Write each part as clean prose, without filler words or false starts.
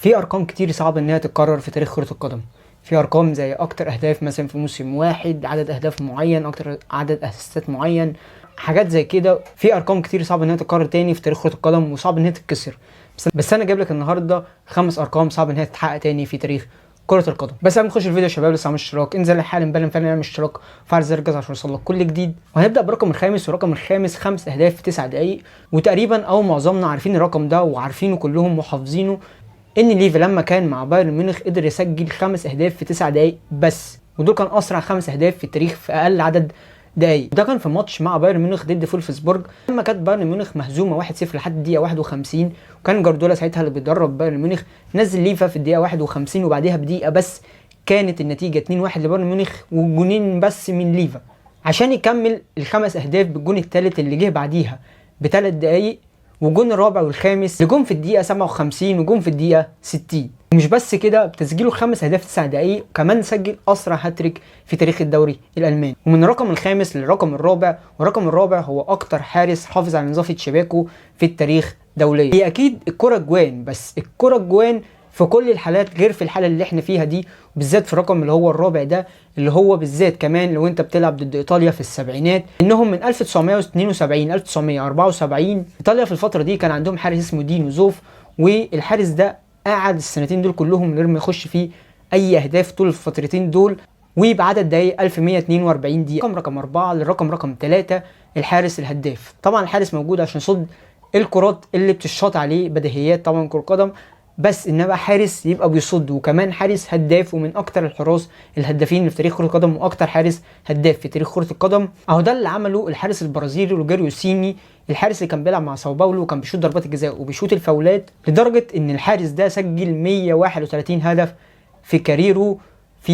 في ارقام كتير صعب انها تتكرر في تاريخ كرة القدم. في ارقام زي اكتر اهداف مثلا في موسم واحد، عدد اهداف معين، اكتر عدد اسيستات معين، حاجات زي كده. في ارقام كتير صعب انها تتكرر تاني في تاريخ كرة القدم وصعب انها تتكسر. بس انا جايب لك النهارده 5 ارقام صعب انها تتحقق تاني في تاريخ كرة القدم. بس قبل ما نخش الفيديو يا شباب، لسه عامل اشتراك، انزل حالا بلا فعلا اعمل اشتراك وفعل زر الجرس عشان يوصلك كل جديد. وهنبدا بالرقم الخامس، والرقم الخامس 5 اهداف في 9 دقائق. وتقريبا او معظمنا عارفين الرقم ده وعارفينه كلهم وحافظينه، ان ليفا لما كان مع بايرن ميونخ قدر يسجل 5 اهداف في 9 دقائق بس، ودول كان اسرع 5 اهداف في التاريخ في اقل عدد دقايق. ده كان في ماتش مع بايرن ميونخ ضد فولفسبورج لما كانت بايرن ميونخ مهزومه 1-0 لحد الدقيقه 51، وكان جاردولا ساعتها اللي بيدرب بايرن ميونخ. نزل ليفا في الدقيقه 51 وبعديها بدقيقه بس كانت النتيجه 2-1 لبايرن ميونخ، وجونين بس من ليفا عشان يكمل ال5 اهداف بالجون الثالث اللي جه بعديها ب3 دقايق، والجون الرابع والخامس اللي جم في الدقيقه 57 وجم في الدقيقه 60. ومش بس كده، بتسجيله 5 اهداف في 9 دقائق كمان سجل اسرع هاتريك في تاريخ الدوري الالماني. ومن الرقم الخامس للرقم الرابع، والرقم الرابع هو اكتر حارس حافظ على نظافه شباكه في التاريخ دوليا. هي اكيد الكره جوان، بس الكره جوان في كل الحالات غير في الحاله اللي احنا فيها دي، وبالذات في الرقم اللي هو الرابع ده، اللي هو بالذات كمان لو انت بتلعب ضد ايطاليا في السبعينات. انهم من 1972 1974 ايطاليا في الفتره دي كان عندهم حارس اسمه دينو زوف، والحارس ده قعد السنتين دول كلهم من غير ما يخش فيه اي اهداف طول الفترتين دول، وبعدد دقايق 1142 دقيقه. رقم 4 للرقم رقم 3 الحارس الهداف. طبعا الحارس موجود عشان يصد الكرات اللي بتشاط عليه، بديهيات طبعا كرة قدم، بس ان بقى حارس يبقى بيصد وكمان حارس هداف، ومن اكتر الحراس الهدافين اللي في تاريخ كرة القدم واكتر حارس هداف في تاريخ كرة القدم. اهو ده اللي عمله الحارس البرازيلي روجيريو سيني، الحارس اللي كان بيلعب مع ساو باولو وكان بيشوط ضربات الجزاء وبيشوط الفاولات، لدرجة ان الحارس ده سجل 131 هدف في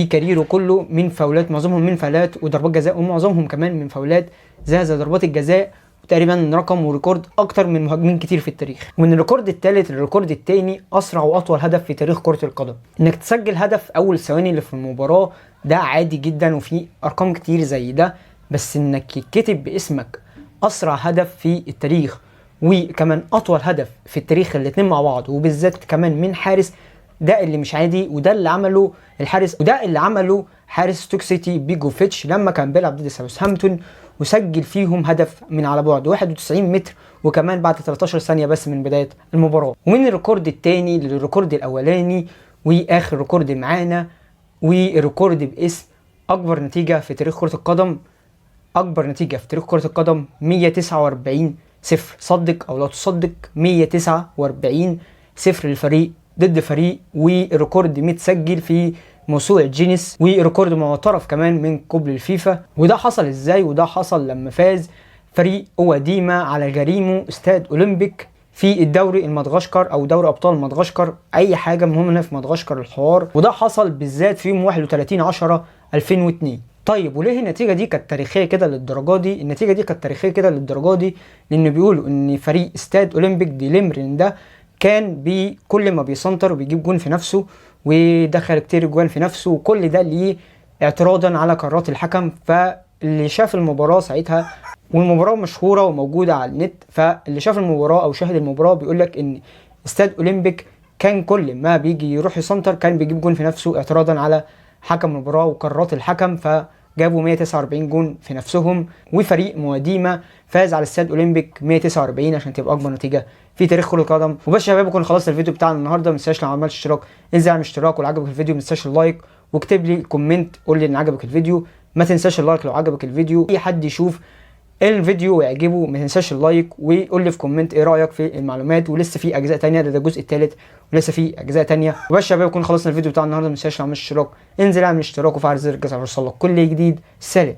كاريره كله من فاولات، معظمهم من فاولات وضربات جزاء، ومعظمهم كمان من فاولات زي ضربات الجزاء. تقريبا رقم وريكورد اكتر من مهاجمين كتير في التاريخ. ومن الريكورد الثالث للريكورد الثاني، اسرع واطول هدف في تاريخ كرة القدم. انك تسجل هدف اول ثواني اللي في المباراة ده عادي جدا، وفي ارقام كتير زي ده، بس انك يتكتب باسمك اسرع هدف في التاريخ وكمان اطول هدف في التاريخ، الاتنين مع بعض، وبالذات كمان من حارس، ده اللي مش عادي. وده اللي عمله حارس ستوك سيتي بيجوفيتش لما كان بيلعب ضد ساوثهامبتون، وسجل فيهم هدف من على بعد 91 متر، وكمان بعد 13 ثانية بس من بداية المباراة. ومن الريكورد الثاني للريكورد الاولاني واخر ريكورد معانا، والريكورد باسم اكبر نتيجة في تاريخ كرة القدم، 149-0. صدق او لا تصدق، 149-0 للفريق ضد فريق، والريكورد متسجل في موسوعة جينيس، وريكورد معترف كمان من قبل الفيفا. وده حصل ازاي؟ وده حصل لما فاز فريق اواديما على جريمو استاد اولمبيك في الدوري المدغشقر او دوري ابطال مدغشقر، اي حاجه المهم هنا في مدغشقر الحوار. وده حصل بالذات في يوم 31/10/2002. طيب وليه النتيجه دي كانت تاريخيه كده للدرجه دي؟ النتيجه دي كانت تاريخيه كده للدرجه دي لان بيقولوا ان فريق استاد اولمبيك دي ليمرين ده كان بكل ما بيسنتر وبيجيب جون في نفسه ودخل كتير جوان في نفسه، وكل ده ليه اعتراضا على قرارات الحكم. فاللي شاف المباراة ساعتها، والمباراة مشهورة وموجودة على النت، فاللي شاف المباراة او شاهد المباراة بيقول لك ان استاد اولمبيك كان كل ما بيجي يروح يسنتر كان بيجيب جون في نفسه اعتراضا على حكم المباراة وقرارات الحكم، فجابوا 149 جون في نفسهم. وفريق مواديما فاز على استاد اولمبيك 149 عشان تبقى اكبر نتيجة في تاريخ كرة القدم. وبس يا شباب، كنا خلصت الفيديو بتاعنا النهارده. ما تنساش لو عملت اشتراك انزل اعمل اشتراك، ولو عجبك الفيديو ما تنساش اللايك، واكتب لي كومنت قول لي ان عجبك الفيديو. ما تنساش اللايك لو عجبك الفيديو، اي حد يشوف الفيديو ويعجبه ما تنساش اللايك، وقول لي في كومنت ايه رايك في المعلومات. ولسه في اجزاء تانية، ده الجزء الثالث ولسه في اجزاء تانية. وبس يا شباب، كنا خلصنا الفيديو بتاع النهارده. ما تنساش لو عملت اشتراك انزل اعمل اشتراك وفعل زر الجرس عشان يوصلك كل جديد. سلام.